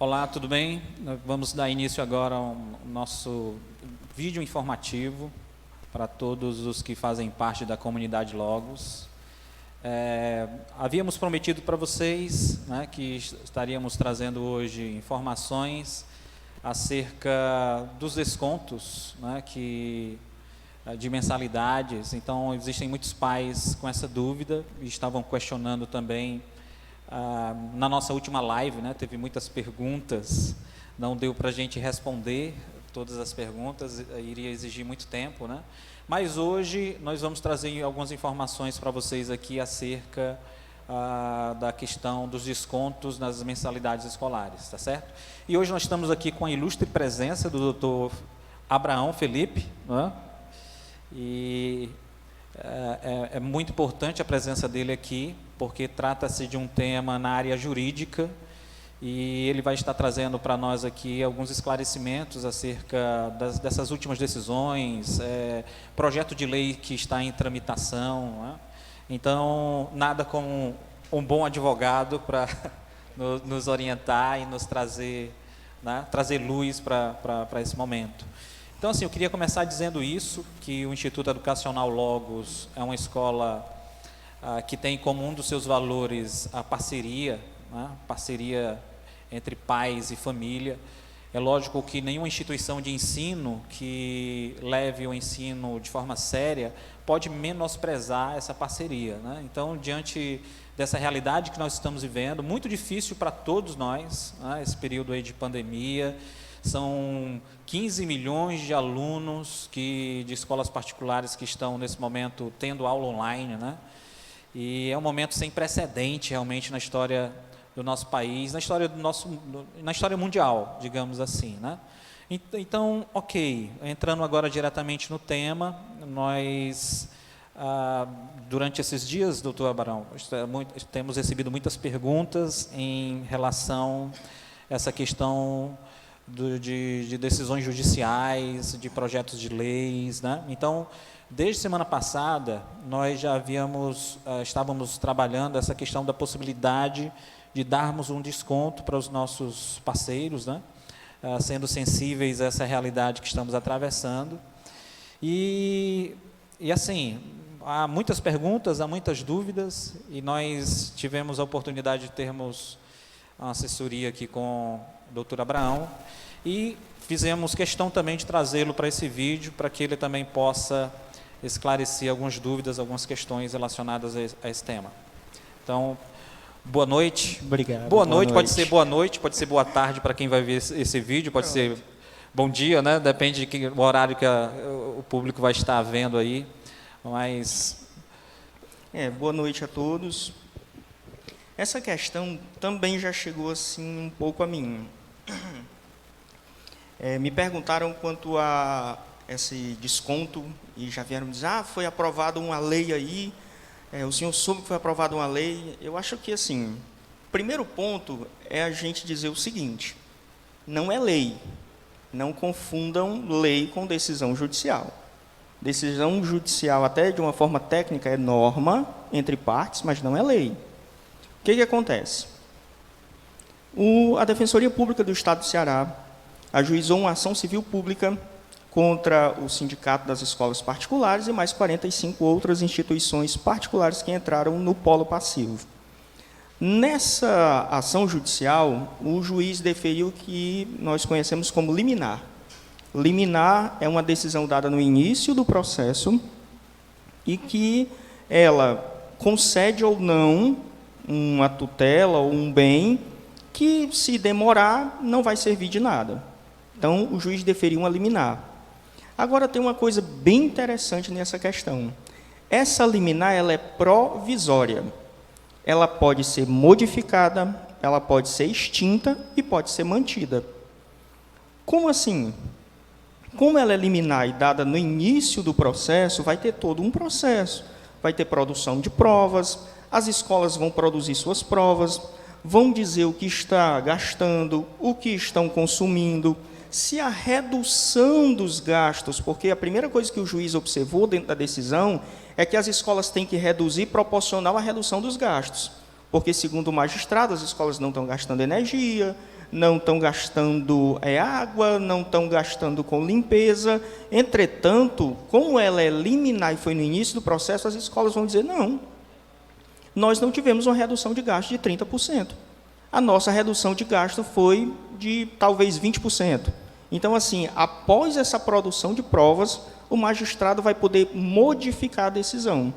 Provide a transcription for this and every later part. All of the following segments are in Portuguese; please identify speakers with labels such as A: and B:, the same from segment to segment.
A: Olá, tudo bem? Nós vamos dar início agora ao nosso vídeo informativo para todos os que fazem parte da comunidade Logos. Havíamos prometido para vocês, né, que estaríamos trazendo hoje informações acerca dos descontos, né, de mensalidades. Então, existem muitos pais com essa dúvida e estavam questionando também. Na nossa última live, né, teve muitas perguntas, não deu para a gente responder todas as perguntas, iria exigir muito tempo, né? Mas hoje nós vamos trazer algumas informações para vocês aqui acerca da questão dos descontos nas mensalidades escolares, tá certo? E hoje nós estamos aqui com a ilustre presença do Dr. Abraão Felipe, né? E é muito importante a presença dele aqui, porque trata-se de um tema na área jurídica e ele vai estar trazendo para nós aqui alguns esclarecimentos acerca dessas últimas decisões, projeto de lei que está em tramitação, né? Então, nada como um bom advogado para nos orientar e nos trazer, né, trazer luz para esse momento. Então, assim, eu queria começar dizendo isso, que o Instituto Educacional Logos é uma escola que tem como um dos seus valores a parceria, né? Parceria entre pais e família. É lógico que nenhuma instituição de ensino que leve o ensino de forma séria pode menosprezar essa parceria, né? Então, diante dessa realidade que nós estamos vivendo, muito difícil para todos nós, né, esse período aí de pandemia. São 15 milhões de alunos de escolas particulares que estão, nesse momento, tendo aula online, né? E é um momento sem precedente, realmente, na história do nosso país, na história mundial, digamos assim, né? Então, ok, entrando agora diretamente no tema, nós, durante esses dias, doutor Abraão, temos recebido muitas perguntas em relação a essa questão de decisões judiciais, de projetos de leis, né? Então, desde semana passada, nós já estávamos trabalhando essa questão da possibilidade de darmos um desconto para os nossos parceiros, né? Sendo sensíveis a essa realidade que estamos atravessando. E assim, há muitas perguntas, há muitas dúvidas, e nós tivemos a oportunidade de termos uma assessoria aqui com o doutor Abraão, e fizemos questão também de trazê-lo para esse vídeo, para que ele também possa esclarecer algumas dúvidas, algumas questões relacionadas a esse tema. Então, boa noite.
B: Obrigado.
A: Boa noite, pode ser boa noite, pode ser boa tarde para quem vai ver esse vídeo, pode ser bom dia, né? Depende do horário que o público vai estar vendo aí, mas...
B: boa noite a todos. Essa questão também já chegou assim um pouco a mim. Me perguntaram quanto a esse desconto e já vieram dizer, foi aprovada uma lei aí, o senhor soube que foi aprovada uma lei. Eu acho que, assim, o primeiro ponto é a gente dizer o seguinte: não é lei, não confundam lei com decisão judicial. Decisão judicial, até de uma forma técnica, é norma entre partes, mas não é lei. O que acontece? A Defensoria Pública do Estado do Ceará ajuizou uma ação civil pública contra o Sindicato das Escolas Particulares e mais 45 outras instituições particulares que entraram no polo passivo. Nessa ação judicial, o juiz deferiu o que nós conhecemos como liminar. Liminar é uma decisão dada no início do processo e que ela concede ou não uma tutela ou um bem que, se demorar, não vai servir de nada. Então, o juiz deferiu uma liminar. Agora, tem uma coisa bem interessante nessa questão. Essa liminar, ela é provisória. Ela pode ser modificada, ela pode ser extinta e pode ser mantida. Como assim? Como ela é liminar e dada no início do processo, vai ter todo um processo. Vai ter produção de provas, as escolas vão produzir suas provas, vão dizer o que está gastando, o que estão consumindo, se a redução dos gastos, porque a primeira coisa que o juiz observou dentro da decisão é que as escolas têm que reduzir proporcional à redução dos gastos, porque, segundo o magistrado, as escolas não estão gastando energia, não estão gastando água, não estão gastando com limpeza. Entretanto, como ela é liminar e foi no início do processo, as escolas vão dizer, não, nós não tivemos uma redução de gasto de 30%. A nossa redução de gasto foi de talvez 20%. Então, assim, após essa produção de provas, o magistrado vai poder modificar a decisão.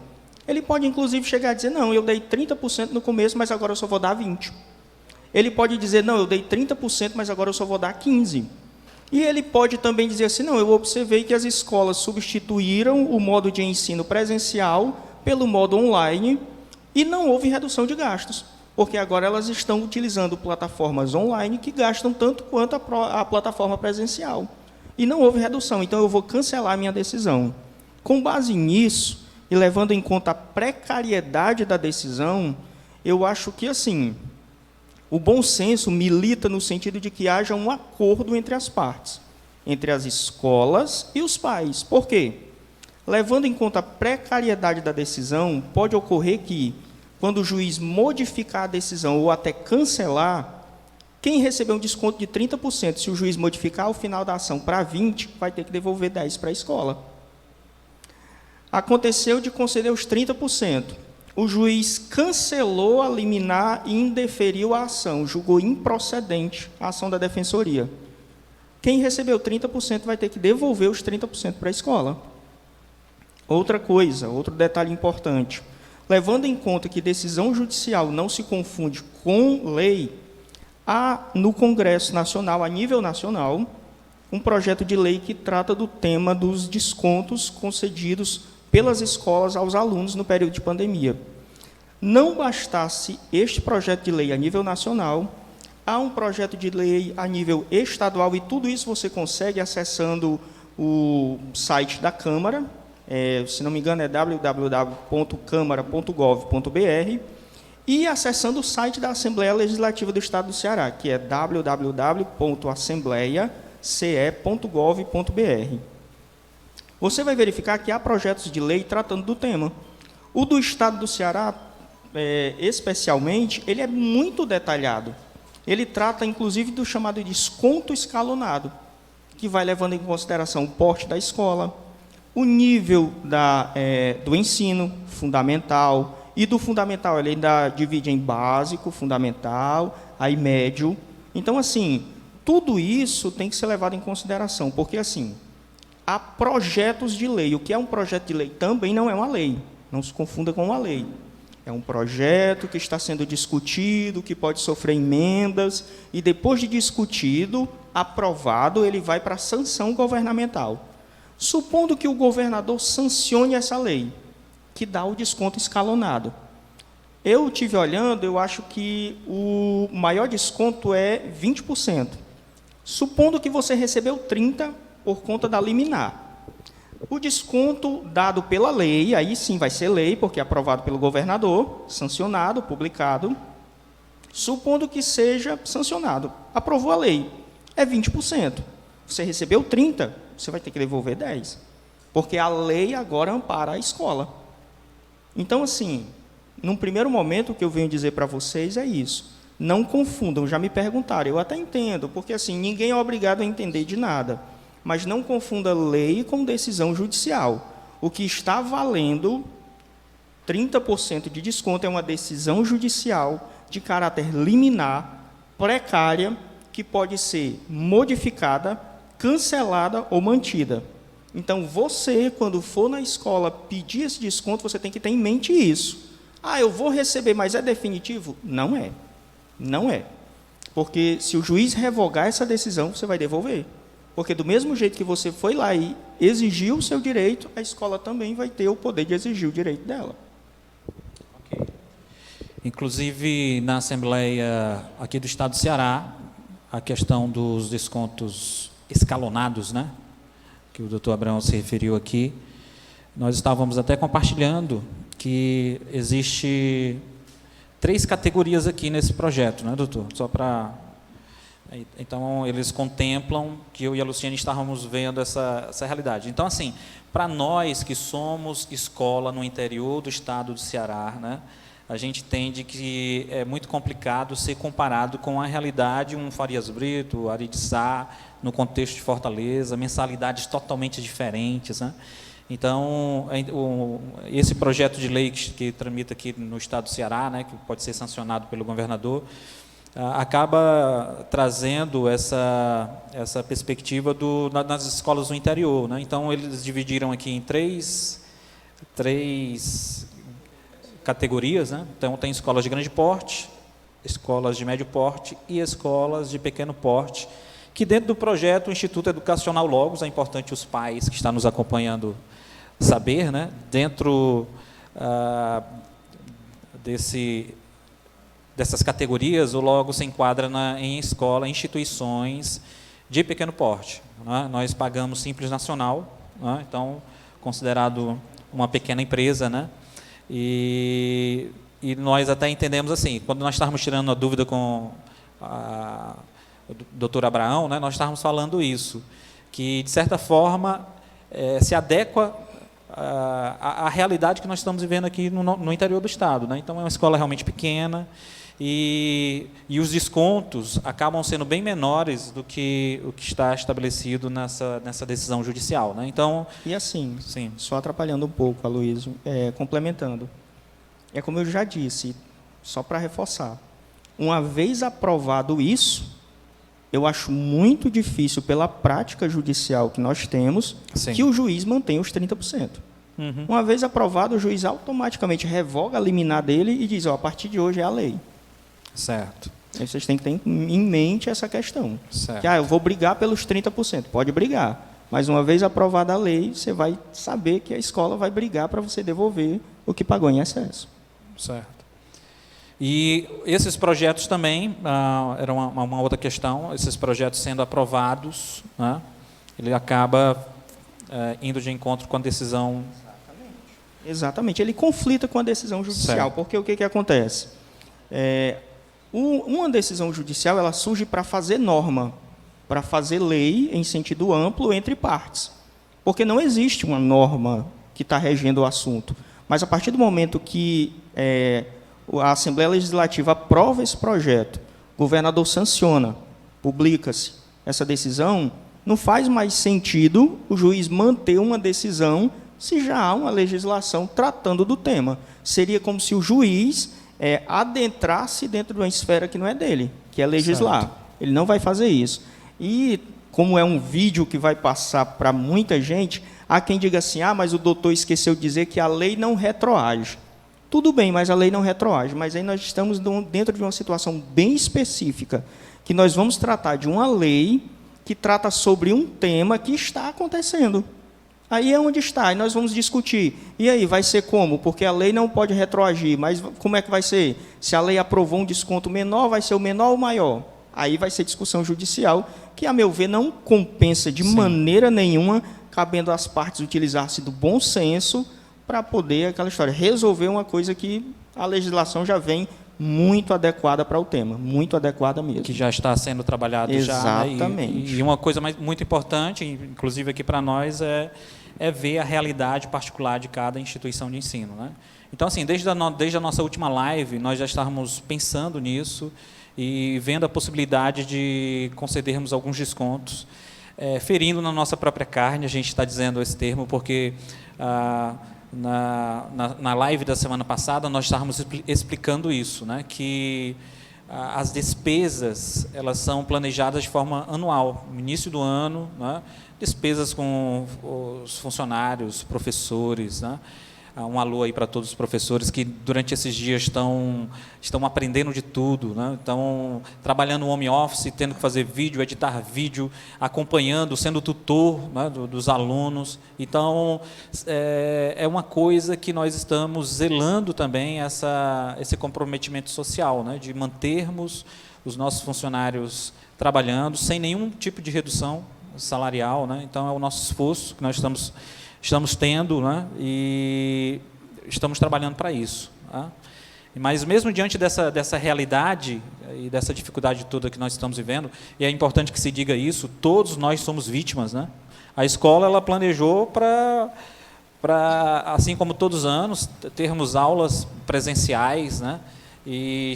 B: Ele pode, inclusive, chegar a dizer, não, eu dei 30% no começo, mas agora eu só vou dar 20%. Ele pode dizer, não, eu dei 30%, mas agora eu só vou dar 15%. E ele pode também dizer assim, não, eu observei que as escolas substituíram o modo de ensino presencial pelo modo online e não houve redução de gastos, porque agora elas estão utilizando plataformas online que gastam tanto quanto a plataforma presencial. E não houve redução, então eu vou cancelar a minha decisão. Com base nisso, e levando em conta a precariedade da decisão, eu acho que, assim, o bom senso milita no sentido de que haja um acordo entre as partes, entre as escolas e os pais. Por quê? Levando em conta a precariedade da decisão, pode ocorrer que, quando o juiz modificar a decisão ou até cancelar, quem receber um desconto de 30%, se o juiz modificar o final da ação para 20%, vai ter que devolver 10% para a escola. Aconteceu de conceder os 30%. O juiz cancelou a liminar e indeferiu a ação, julgou improcedente a ação da defensoria. Quem recebeu 30% vai ter que devolver os 30% para a escola. Outra coisa, outro detalhe importante. Levando em conta que decisão judicial não se confunde com lei, há no Congresso Nacional, a nível nacional, um projeto de lei que trata do tema dos descontos concedidos pelas escolas aos alunos no período de pandemia. Não bastasse este projeto de lei a nível nacional, há um projeto de lei a nível estadual, e tudo isso você consegue acessando o site da Câmara, se não me engano é www.câmara.gov.br, e acessando o site da Assembleia Legislativa do Estado do Ceará, que é www.assembleiace.gov.br. Você vai verificar que há projetos de lei tratando do tema. O do Estado do Ceará, especialmente, ele é muito detalhado. Ele trata, inclusive, do chamado desconto escalonado, que vai levando em consideração o porte da escola, o nível do ensino fundamental, e do fundamental ele ainda divide em básico, fundamental, aí médio. Então, assim, tudo isso tem que ser levado em consideração, porque, assim, há projetos de lei. O que é um projeto de lei também não é uma lei, não se confunda com uma lei. É um projeto que está sendo discutido, que pode sofrer emendas, e depois de discutido, aprovado, ele vai para a sanção governamental. Supondo que o governador sancione essa lei, que dá o desconto escalonado. Eu estive olhando, eu acho que o maior desconto é 20%. Supondo que você recebeu 30% por conta da liminar. O desconto dado pela lei, aí sim vai ser lei, porque é aprovado pelo governador, sancionado, publicado. Supondo que seja sancionado, aprovou a lei, é 20%. Você recebeu 30%, você vai ter que devolver 10%, porque a lei agora ampara a escola. Então, assim, num primeiro momento, o que eu venho dizer para vocês é isso. Não confundam, já me perguntaram, eu até entendo, porque assim, ninguém é obrigado a entender de nada. Mas não confunda lei com decisão judicial. O que está valendo 30% de desconto é uma decisão judicial de caráter liminar, precária, que pode ser modificada, cancelada ou mantida. Então, você, quando for na escola pedir esse desconto, você tem que ter em mente isso. Ah, eu vou receber, mas é definitivo? Não é. Não é. Porque se o juiz revogar essa decisão, você vai devolver. Porque do mesmo jeito que você foi lá e exigiu o seu direito, a escola também vai ter o poder de exigir o direito dela.
A: Okay. Inclusive, na Assembleia aqui do Estado do Ceará, a questão dos descontos escalonados, né, que o doutor Abraão se referiu aqui, nós estávamos até compartilhando que existe 3 categorias aqui nesse projeto, né, doutor? Só para... Então, eles contemplam que eu e a Luciane estávamos vendo essa realidade. Então, assim, para nós que somos escola no interior do Estado do Ceará, né, a gente entende que é muito complicado ser comparado com a realidade, um Farias Brito, Ariçá, no contexto de Fortaleza, mensalidades totalmente diferentes, né? Então, esse projeto de lei que tramita aqui no estado do Ceará, né, que pode ser sancionado pelo governador, acaba trazendo essa perspectiva nas escolas do interior, né? Então, eles dividiram aqui em três categorias, né? Então, tem escolas de grande porte, escolas de médio porte e escolas de pequeno porte, que dentro do projeto, o Instituto Educacional Logos, é importante os pais que estão nos acompanhando saber, né? Dentro dessas categorias, o Logos se enquadra em instituições de pequeno porte, né? Nós pagamos Simples Nacional, né? Então, considerado uma pequena empresa, né? E nós até entendemos assim, quando nós estávamos tirando a dúvida com o doutor Abraão, né, nós estávamos falando isso, que, de certa forma, se adequa à realidade que nós estamos vivendo aqui no interior do estado, né? Então, é uma escola realmente pequena e os descontos acabam sendo bem menores do que o que está estabelecido nessa decisão judicial, né? Então,
B: e assim,
A: sim.
B: Só atrapalhando um pouco, Aloysio, complementando, é como eu já disse, só para reforçar, uma vez aprovado isso, eu acho muito difícil, pela prática judicial que nós temos,
A: Sim.
B: que o juiz mantenha os 30%.
A: Uhum.
B: Uma vez aprovado, o juiz automaticamente revoga a liminar dele e diz, a partir de hoje é a lei.
A: Certo.
B: Aí vocês têm que ter em mente essa questão.
A: Certo.
B: Que, eu vou brigar pelos 30%. Pode brigar, mas uma vez aprovada a lei, você vai saber que a escola vai brigar para você devolver o que pagou em excesso.
A: Certo. E esses projetos também, era uma outra questão, esses projetos sendo aprovados, né, ele acaba indo de encontro com a decisão...
B: Exatamente. Ele conflita com a decisão judicial, certo. Porque o que acontece? Uma decisão judicial ela surge para fazer norma, para fazer lei em sentido amplo entre partes. Porque não existe uma norma que está regendo o assunto. Mas, a partir do momento que a Assembleia Legislativa aprova esse projeto, o governador sanciona, publica-se essa decisão, não faz mais sentido o juiz manter uma decisão se já há uma legislação tratando do tema. Seria como se o juiz adentrasse dentro de uma esfera que não é dele, que é legislar. Certo. Ele não vai fazer isso. E, como é um vídeo que vai passar para muita gente, há quem diga assim, mas o doutor esqueceu de dizer que a lei não retroage. Tudo bem, mas a lei não retroage. Mas aí nós estamos dentro de uma situação bem específica, que nós vamos tratar de uma lei que trata sobre um tema que está acontecendo. Aí é onde está, e nós vamos discutir. E aí, vai ser como? Porque a lei não pode retroagir, mas como é que vai ser? Se a lei aprovou um desconto menor, vai ser o menor ou o maior? Aí vai ser discussão judicial, que, a meu ver, não compensa de maneira nenhuma, cabendo às partes utilizar-se do bom senso para poder, aquela história, resolver uma coisa que a legislação já vem muito adequada para o tema, muito adequada mesmo.
A: Que já está sendo trabalhado.
B: Exatamente.
A: Já. Né? E uma coisa muito importante, inclusive aqui para nós, é ver a realidade particular de cada instituição de ensino, né? Então, assim, desde a nossa última live, nós já estávamos pensando nisso e vendo a possibilidade de concedermos alguns descontos, ferindo na nossa própria carne, a gente está dizendo esse termo, porque na live da semana passada nós estávamos explicando isso, né, que as despesas elas são planejadas de forma anual, no início do ano, né, despesas com os funcionários, professores, né, um alô aí para todos os professores que durante esses dias estão aprendendo de tudo, né? Estão trabalhando no home office, tendo que fazer vídeo, editar vídeo, acompanhando, sendo tutor, né, dos alunos. Então, é uma coisa que nós estamos zelando também, esse comprometimento social, né, de mantermos os nossos funcionários trabalhando sem nenhum tipo de redução salarial, né? Então, é o nosso esforço que nós estamos tendo, né, e estamos trabalhando para isso. Tá? Mas mesmo diante dessa realidade e dessa dificuldade toda que nós estamos vivendo, e é importante que se diga isso, todos nós somos vítimas, né? A escola ela planejou para para, assim como todos os anos, termos aulas presenciais, né? E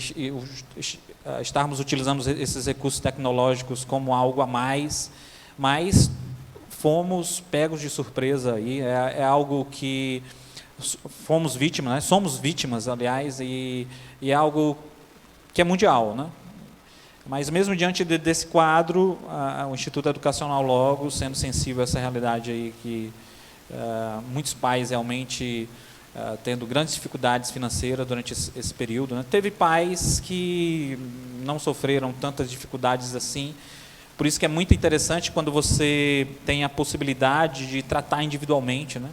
A: estarmos utilizando esses recursos tecnológicos como algo a mais, mas fomos pegos de surpresa aí, é algo que fomos vítimas, né? Somos vítimas, aliás, e é algo que é mundial, né? Mas mesmo diante desse quadro, o Instituto Educacional Logos, sendo sensível a essa realidade aí que muitos pais realmente tendo grandes dificuldades financeiras durante esse período, né? Teve pais que não sofreram tantas dificuldades assim. Por isso que é muito interessante quando você tem a possibilidade de tratar individualmente, né?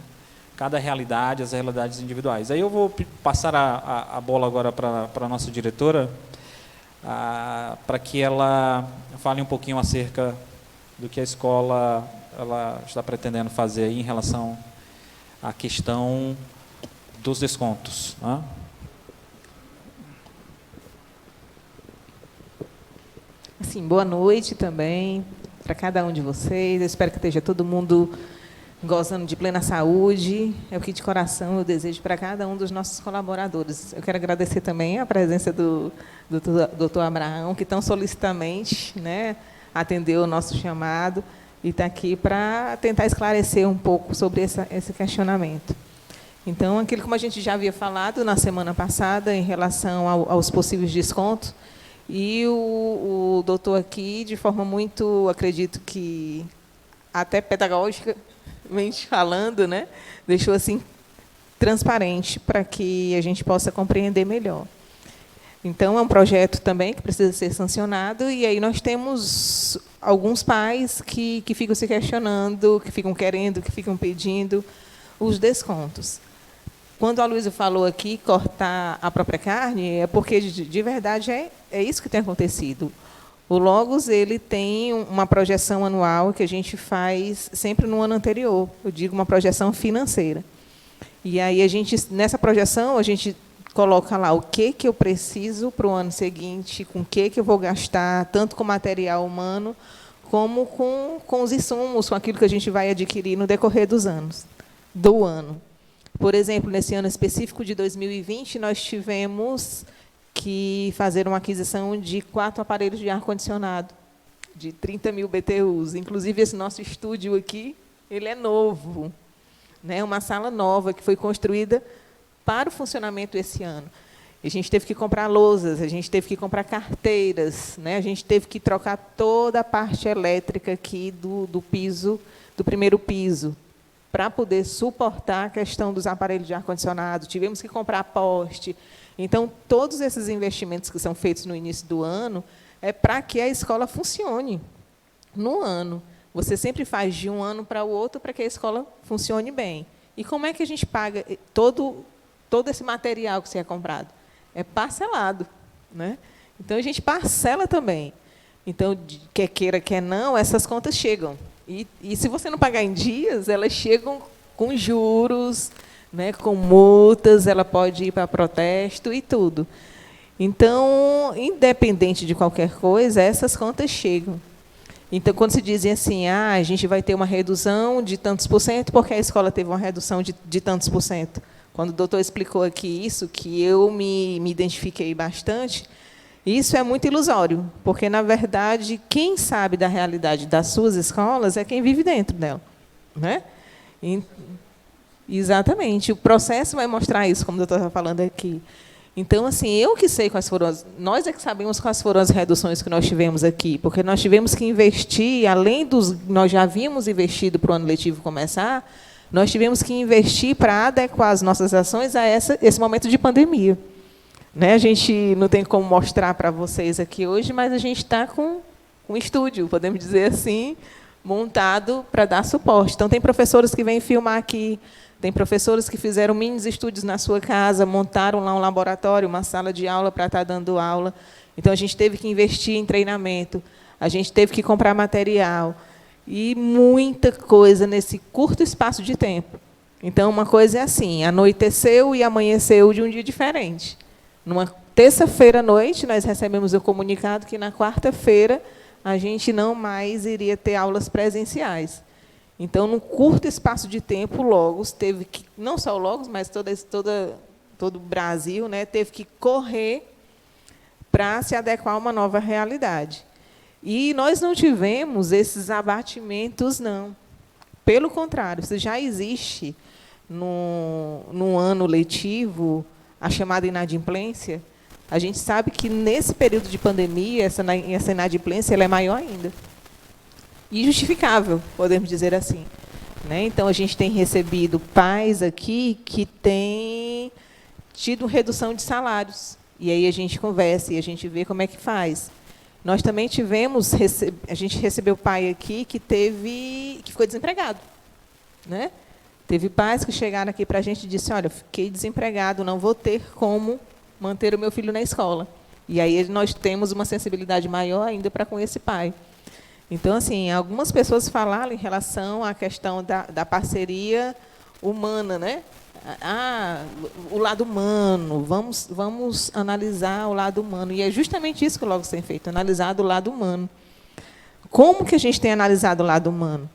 A: Cada realidade, as realidades individuais. Aí eu vou passar a bola agora para a nossa diretora, para que ela fale um pouquinho acerca do que a escola ela está pretendendo fazer aí em relação à questão dos descontos, né?
C: Assim, boa noite também para cada um de vocês. Eu espero que esteja todo mundo gozando de plena saúde. É o que de coração eu desejo para cada um dos nossos colaboradores. Eu quero agradecer também a presença do Dr. Abraão, que tão solicitamente, né, atendeu o nosso chamado e está aqui para tentar esclarecer um pouco sobre esse questionamento. Então, aquilo como a gente já havia falado na semana passada em relação aos possíveis descontos, e o doutor aqui, de forma muito, acredito que até pedagogicamente falando, né, deixou assim transparente para que a gente possa compreender melhor. Então, é um projeto também que precisa ser sancionado, e aí nós temos alguns pais que ficam se questionando, que ficam querendo, que ficam pedindo os descontos. Quando a Luísa falou aqui, cortar a própria carne, é porque, de verdade, é isso que tem acontecido. O Logos ele tem uma projeção anual que a gente faz sempre no ano anterior. Eu digo uma projeção financeira. E aí, nessa projeção, a gente coloca lá o que eu preciso para o ano seguinte, com o que eu vou gastar, tanto com material humano, como com os insumos, com aquilo que a gente vai adquirir no decorrer do ano. Por exemplo, nesse ano específico de 2020, nós tivemos que fazer uma aquisição de 4 aparelhos de ar-condicionado, de 30 mil BTUs. Inclusive, esse nosso estúdio aqui, ele é novo, né? Uma sala nova que foi construída para o funcionamento esse ano. A gente teve que comprar lousas, a gente teve que comprar carteiras, né? A gente teve que trocar toda a parte elétrica aqui do piso, do primeiro piso, para poder suportar a questão dos aparelhos de ar-condicionado. Tivemos que comprar poste. Então, todos esses investimentos que são feitos no início do ano é para que a escola funcione no ano. Você sempre faz de um ano para o outro para que a escola funcione bem. E como é que a gente paga todo esse material que você é comprado? É parcelado, né? Então, a gente parcela também. Então, quer queira, quer não, essas contas chegam. E se você não pagar em dias, elas chegam com juros, né, com multas, ela pode ir para protesto e tudo. Então, independente de qualquer coisa, essas contas chegam. Então, quando se dizem assim, a gente vai ter uma redução de tantos por cento, porque a escola teve uma redução de tantos por cento. Quando o doutor explicou aqui isso, que eu me identifiquei bastante, isso é muito ilusório, porque, na verdade, quem sabe da realidade das suas escolas é quem vive dentro dela, né? Exatamente. O processo vai mostrar isso, como o doutor está falando aqui. Então, assim, eu que sei quais foram nós é que sabemos quais foram as reduções que nós tivemos aqui, porque nós tivemos que investir, além nós já havíamos investido para o ano letivo começar, nós tivemos que investir para adequar as nossas ações a esse momento de pandemia. Né? A gente não tem como mostrar para vocês aqui hoje, mas a gente está com um estúdio, podemos dizer assim, montado para dar suporte. Então, tem professores que vêm filmar aqui, tem professores que fizeram mini estúdios na sua casa, montaram lá um laboratório, uma sala de aula para estar dando aula. Então, a gente teve que investir em treinamento, a gente teve que comprar material, e muita coisa nesse curto espaço de tempo. Então, uma coisa é assim, anoiteceu e amanheceu de um dia diferente. Numa terça-feira à noite, nós recebemos o comunicado que, na quarta-feira, a gente não mais iria ter aulas presenciais. Então, num curto espaço de tempo, o Logos teve que, não só o Logos, mas todo o Brasil, né, teve que correr para se adequar a uma nova realidade. E nós não tivemos esses abatimentos, não. Pelo contrário, isso já existe no ano letivo, a chamada inadimplência. A gente sabe que, nesse período de pandemia, essa inadimplência ela é maior ainda. E justificável, podemos dizer assim. Né? Então, a gente tem recebido pais aqui que têm tido redução de salários. E aí a gente conversa e a gente vê como é que faz. Nós também tivemos, a gente recebeu pai aqui que ficou desempregado. Né? Teve pais que chegaram aqui para a gente e disseram, olha, fiquei desempregado, não vou ter como manter o meu filho na escola. E aí nós temos uma sensibilidade maior ainda para com esse pai. Então, assim, algumas pessoas falaram em relação à questão da parceria humana, né? O lado humano, vamos analisar o lado humano. E é justamente isso que o Logos tem feito, analisar o lado humano. Como que a gente tem analisado o lado humano?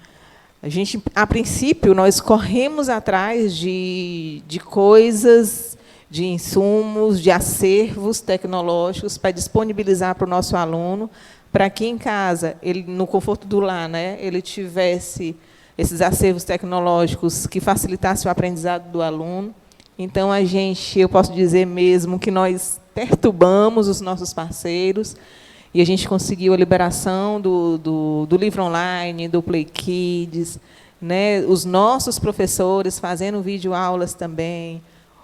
C: A princípio, nós corremos atrás de coisas, de insumos, de acervos tecnológicos para disponibilizar para o nosso aluno, para que em casa, ele, no conforto do lar, né, ele tivesse esses acervos tecnológicos que facilitassem o aprendizado do aluno. Então, eu posso dizer mesmo que nós perturbamos os nossos parceiros e a gente conseguiu a liberação do livro online, do Play Kids, né, os nossos professores fazendo videoaulas também,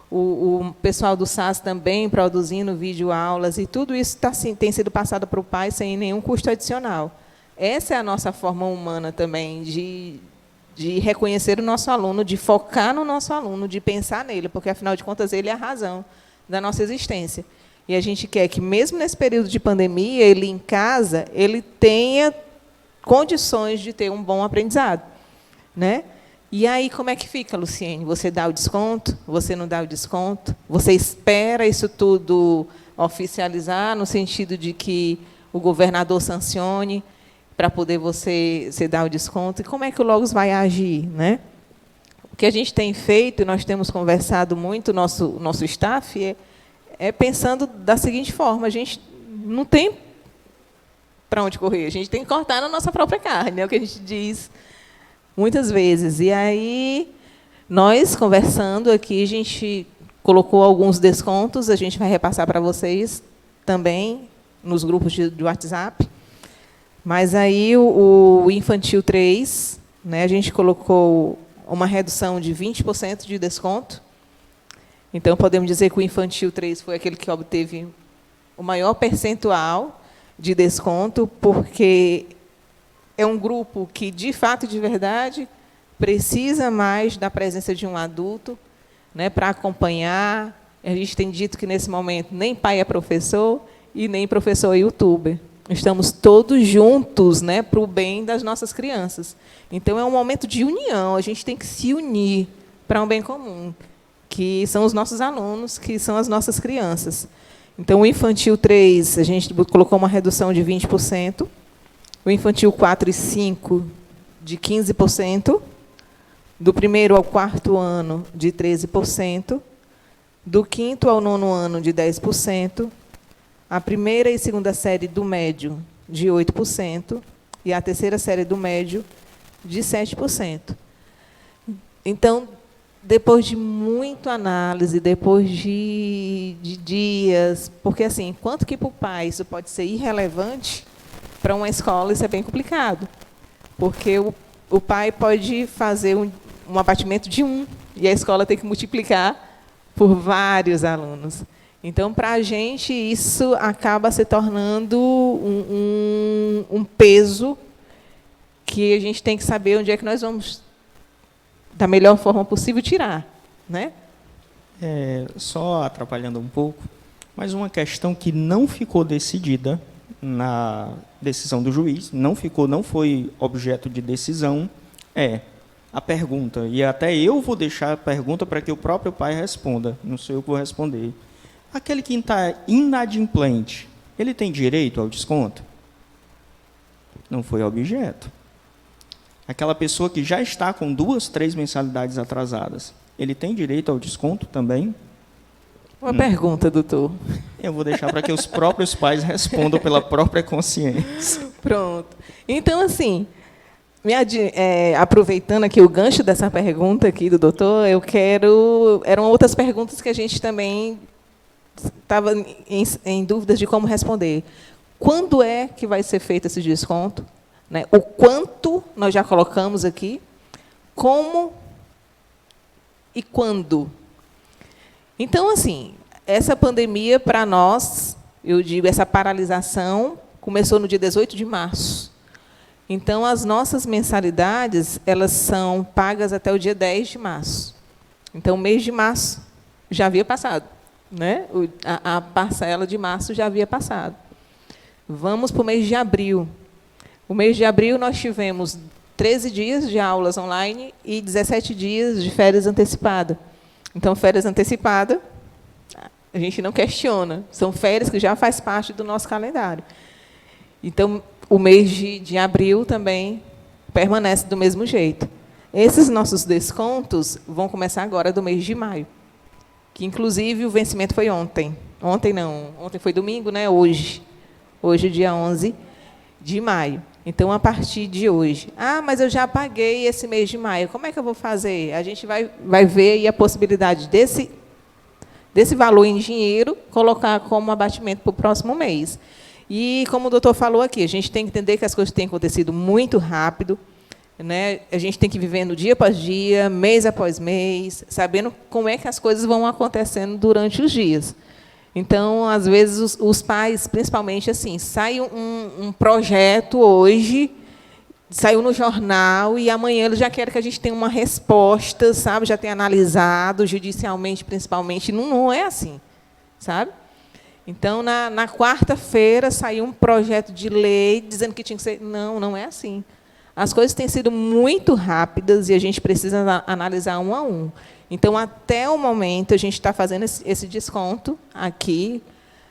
C: o pessoal do SAS também produzindo videoaulas, e tudo isso tem sido passado para o pai sem nenhum custo adicional. Essa é a nossa forma humana também de reconhecer o nosso aluno, de focar no nosso aluno, de pensar nele, porque, afinal de contas, ele é a razão da nossa existência. E a gente quer que, mesmo nesse período de pandemia, ele, em casa, ele tenha condições de ter um bom aprendizado. Né? E aí, como é que fica, Luciene? Você dá o desconto? Você não dá o desconto? Você espera isso tudo oficializar, no sentido de que o governador sancione para poder você dar o desconto? E como é que o Logos vai agir? Né? O que a gente tem feito, e nós temos conversado muito, nosso staff, é pensando da seguinte forma: a gente não tem para onde correr, a gente tem que cortar na nossa própria carne, é o que a gente diz muitas vezes. E aí, nós, conversando aqui, a gente colocou alguns descontos, a gente vai repassar para vocês também, nos grupos de WhatsApp. Mas aí, o Infantil 3, né, a gente colocou uma redução de 20% de desconto. Então, podemos dizer que o Infantil 3 foi aquele que obteve o maior percentual de desconto, porque é um grupo que, de fato e de verdade, precisa mais da presença de um adulto, né, para acompanhar. A gente tem dito que, nesse momento, nem pai é professor e nem professor é youtuber. Estamos todos juntos, né, para o bem das nossas crianças. Então, é um momento de união, a gente tem que se unir para um bem comum, que são os nossos alunos, que são as nossas crianças. Então, o Infantil 3, a gente colocou uma redução de 20%, o Infantil 4 e 5, de 15%, do 1º ao 4º ano, de 13%, do 5º ao 9º ano, de 10%, a 1ª e 2ª série do médio, de 8%, e a 3ª série do médio, de 7%. Então, depois de muita análise, depois de dias, porque, assim, enquanto que para o pai isso pode ser irrelevante, para uma escola isso é bem complicado, porque o pai pode fazer um abatimento de 1, e a escola tem que multiplicar por vários alunos. Então, para a gente, isso acaba se tornando um peso que a gente tem que saber onde é que nós vamos, da melhor forma possível, tirar. Né?
B: Só atrapalhando um pouco, mas uma questão que não ficou decidida na decisão do juiz, não foi objeto de decisão, a pergunta, e até eu vou deixar a pergunta para que o próprio pai responda, não sou eu que vou responder. Aquele que está inadimplente, ele tem direito ao desconto? Não foi objeto. Aquela pessoa que já está com 2, 3 mensalidades atrasadas, ele tem direito ao desconto também?
C: Uma pergunta, doutor.
B: Eu vou deixar para que os próprios pais respondam pela própria consciência.
C: Pronto. Então, assim, aproveitando aqui o gancho dessa pergunta aqui do doutor, eram outras perguntas que a gente também estava em dúvidas de como responder. Quando é que vai ser feito esse desconto? Né? O quanto nós já colocamos aqui, como e quando. Então, assim, essa pandemia, para nós, eu digo, essa paralisação, começou no dia 18 de março. Então, as nossas mensalidades, elas são pagas até o dia 10 de março. Então, o mês de março já havia passado. Né? A parcela de março já havia passado. Vamos para o mês de abril. O mês de abril, nós tivemos 13 dias de aulas online e 17 dias de férias antecipada. Então, férias antecipada, a gente não questiona. São férias que já faz parte do nosso calendário. Então, o mês de abril também permanece do mesmo jeito. Esses nossos descontos vão começar agora do mês de maio, que, inclusive, o vencimento foi ontem. Ontem não, ontem foi domingo, né? Hoje, dia 11 de maio. Então, a partir de hoje. Ah, mas eu já paguei esse mês de maio. Como é que eu vou fazer? A gente vai ver aí a possibilidade desse valor em dinheiro, colocar como abatimento para o próximo mês. E, como o doutor falou aqui, a gente tem que entender que as coisas têm acontecido muito rápido, né? A gente tem que ir vivendo dia após dia, mês após mês, sabendo como é que as coisas vão acontecendo durante os dias. Então, às vezes, os pais, principalmente, assim, sai um projeto hoje, saiu no jornal, e amanhã eles já querem que a gente tenha uma resposta, sabe? Já tenha analisado, judicialmente, principalmente. Não é assim, sabe? Então, na quarta-feira, saiu um projeto de lei dizendo que tinha que ser... Não é assim. As coisas têm sido muito rápidas e a gente precisa analisar um a um. Então, até o momento, a gente está fazendo esse desconto aqui,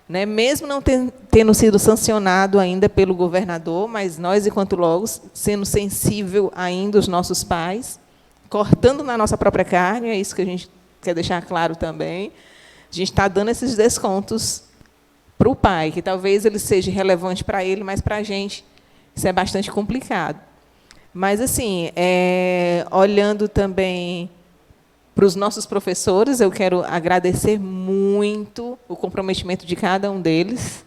C: né? Mesmo não tendo sido sancionado ainda pelo governador, mas nós, enquanto Logos, sendo sensível ainda os nossos pais, cortando na nossa própria carne, é isso que a gente quer deixar claro também, a gente está dando esses descontos para o pai, que talvez ele seja relevante para ele, mas para a gente isso é bastante complicado. Mas, assim, olhando também para os nossos professores, eu quero agradecer muito o comprometimento de cada um deles.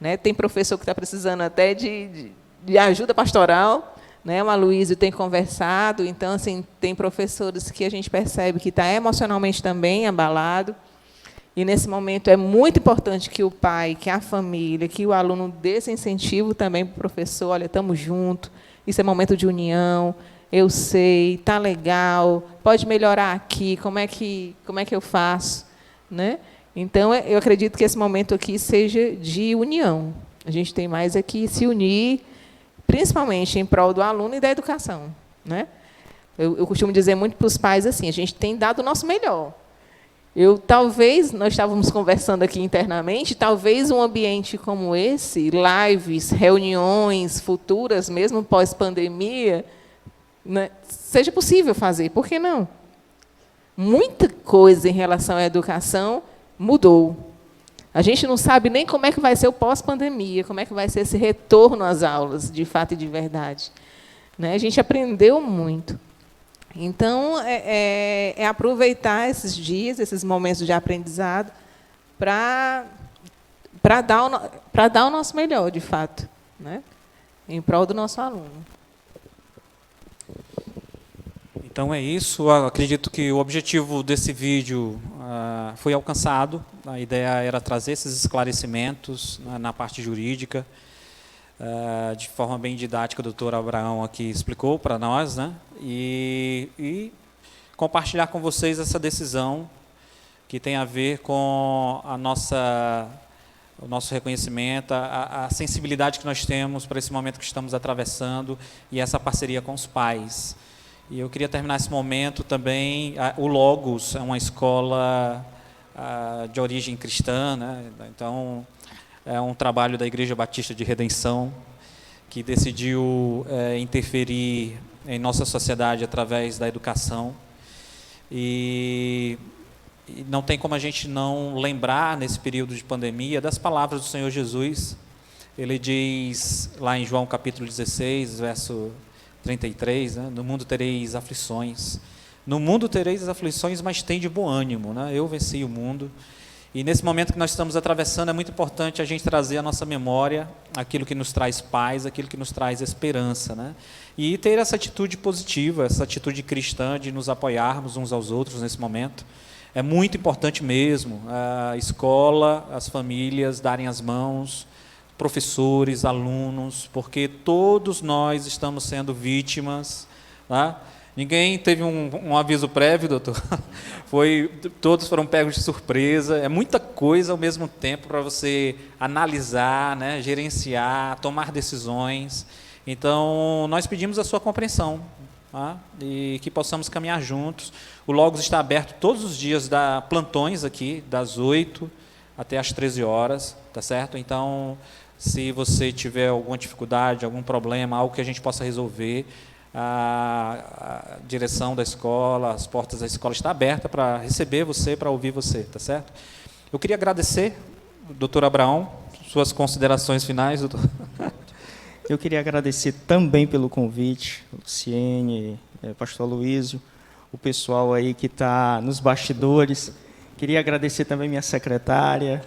C: Né? Tem professor que está precisando até de ajuda pastoral, né? O Aloysio tem conversado, então, assim, tem professores que a gente percebe que está emocionalmente também abalado. E, nesse momento, é muito importante que o pai, que a família, que o aluno dê esse incentivo também para o professor. Olha, estamos juntos, isso é momento de união, eu sei, está legal, pode melhorar aqui, como é que eu faço? Né? Então, eu acredito que esse momento aqui seja de união. A gente tem mais aqui se unir, principalmente em prol do aluno e da educação. Né? Eu costumo dizer muito para os pais assim, a gente tem dado o nosso melhor. Talvez, nós estávamos conversando aqui internamente, talvez um ambiente como esse, lives, reuniões futuras, mesmo pós-pandemia, né, seja possível fazer. Por que não? Muita coisa em relação à educação mudou. A gente não sabe nem como é que vai ser o pós-pandemia, como é que vai ser esse retorno às aulas, de fato e de verdade. Né? A gente aprendeu muito. Então, aproveitar esses dias, esses momentos de aprendizado, para dar o nosso melhor, de fato, né? Em prol do nosso aluno.
A: Então, é isso. Eu acredito que o objetivo desse vídeo foi alcançado. A ideia era trazer esses esclarecimentos na parte jurídica, de forma bem didática, o doutor Abraão aqui explicou para nós, né? E compartilhar com vocês essa decisão que tem a ver com o nosso reconhecimento, a sensibilidade que nós temos para esse momento que estamos atravessando e essa parceria com os pais. E eu queria terminar esse momento também, o Logos é uma escola de origem cristã, né? Então, é um trabalho da Igreja Batista de Redenção, que decidiu interferir em nossa sociedade através da educação. E não tem como a gente não lembrar, nesse período de pandemia, das palavras do Senhor Jesus. Ele diz lá em João capítulo 16, verso 33, né? No mundo tereis aflições. No mundo tereis aflições, mas tende bom ânimo, né? Eu venci o mundo. E nesse momento que nós estamos atravessando, é muito importante a gente trazer à nossa memória aquilo que nos traz paz, aquilo que nos traz esperança, né? E ter essa atitude positiva, essa atitude cristã de nos apoiarmos uns aos outros nesse momento. É muito importante mesmo a escola, as famílias darem as mãos, professores, alunos, porque todos nós estamos sendo vítimas, tá? Ninguém teve um aviso prévio, doutor. Todos foram pegos de surpresa. É muita coisa ao mesmo tempo para você analisar, né, gerenciar, tomar decisões. Então, nós pedimos a sua compreensão, tá? E que possamos caminhar juntos. O Logos está aberto todos os dias, dá plantões aqui, das 8 até as 13 horas, tá certo? Então, se você tiver alguma dificuldade, algum problema, algo que a gente possa resolver, a direção da escola, as portas da escola está aberta para receber você, para ouvir você, tá certo? Eu queria agradecer, doutor Abraão, suas considerações finais, doutor.
B: Eu queria agradecer também pelo convite, Luciene, pastor Luísio, o pessoal aí que está nos bastidores. Queria agradecer também minha secretária,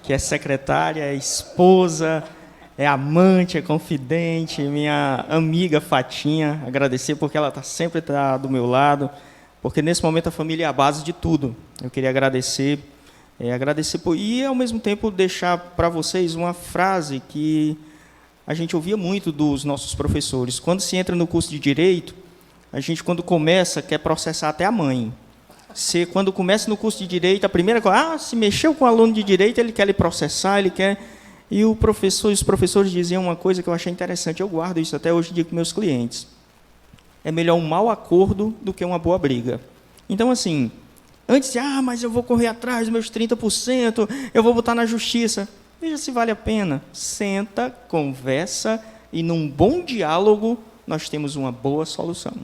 B: que é secretária, é esposa, é amante, é confidente, minha amiga Fatinha, agradecer porque ela sempre está do meu lado, porque nesse momento a família é a base de tudo. Eu queria agradecer e ao mesmo tempo deixar para vocês uma frase que a gente ouvia muito dos nossos professores. Quando se entra no curso de Direito, a gente, quando começa, quer processar até a mãe. Quando começa no curso de Direito, a primeira coisa, se mexeu com o aluno de Direito, ele quer lhe processar, ele quer... E os professores diziam uma coisa que eu achei interessante, eu guardo isso até hoje em dia com meus clientes. É melhor um mau acordo do que uma boa briga. Então, assim, antes de, mas eu vou correr atrás dos meus 30%, eu vou botar na justiça. Veja se vale a pena. Senta, conversa, e num bom diálogo, nós temos uma boa solução.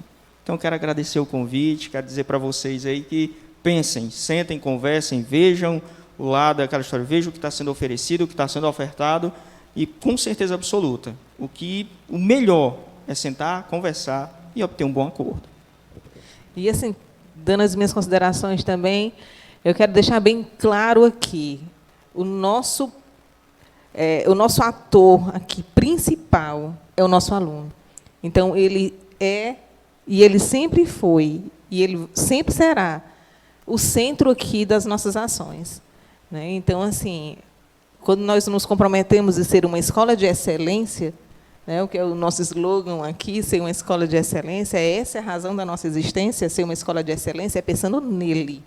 B: Então, quero agradecer o convite, quero dizer para vocês aí que pensem, sentem, conversem, vejam o lado daquela história, vejam o que está sendo oferecido, o que está sendo ofertado, e com certeza absoluta, o melhor é sentar, conversar e obter um bom acordo.
C: E assim, dando as minhas considerações também, eu quero deixar bem claro aqui, o nosso ator aqui principal é o nosso aluno. Então, ele é, e ele sempre foi, e ele sempre será, o centro aqui das nossas ações. Né? Então, assim, quando nós nos comprometemos em ser uma escola de excelência, né, o que é o nosso slogan aqui, ser uma escola de excelência, essa é a razão da nossa existência, ser uma escola de excelência, é pensando nele,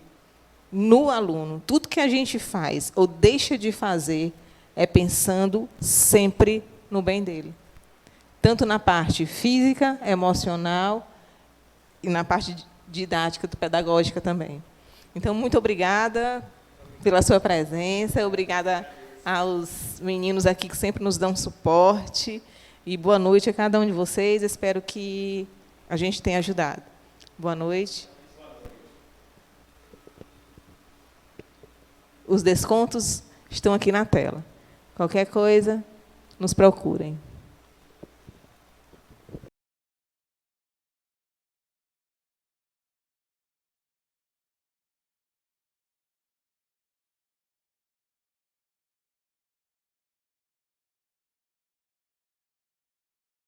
C: no aluno. Tudo que a gente faz ou deixa de fazer é pensando sempre no bem dele. Tanto na parte física, emocional, e na parte didática, pedagógica também. Então, muito obrigada pela sua presença, obrigada aos meninos aqui que sempre nos dão suporte, e boa noite a cada um de vocês, espero que a gente tenha ajudado. Boa noite. Os descontos estão aqui na tela. Qualquer coisa, nos procurem.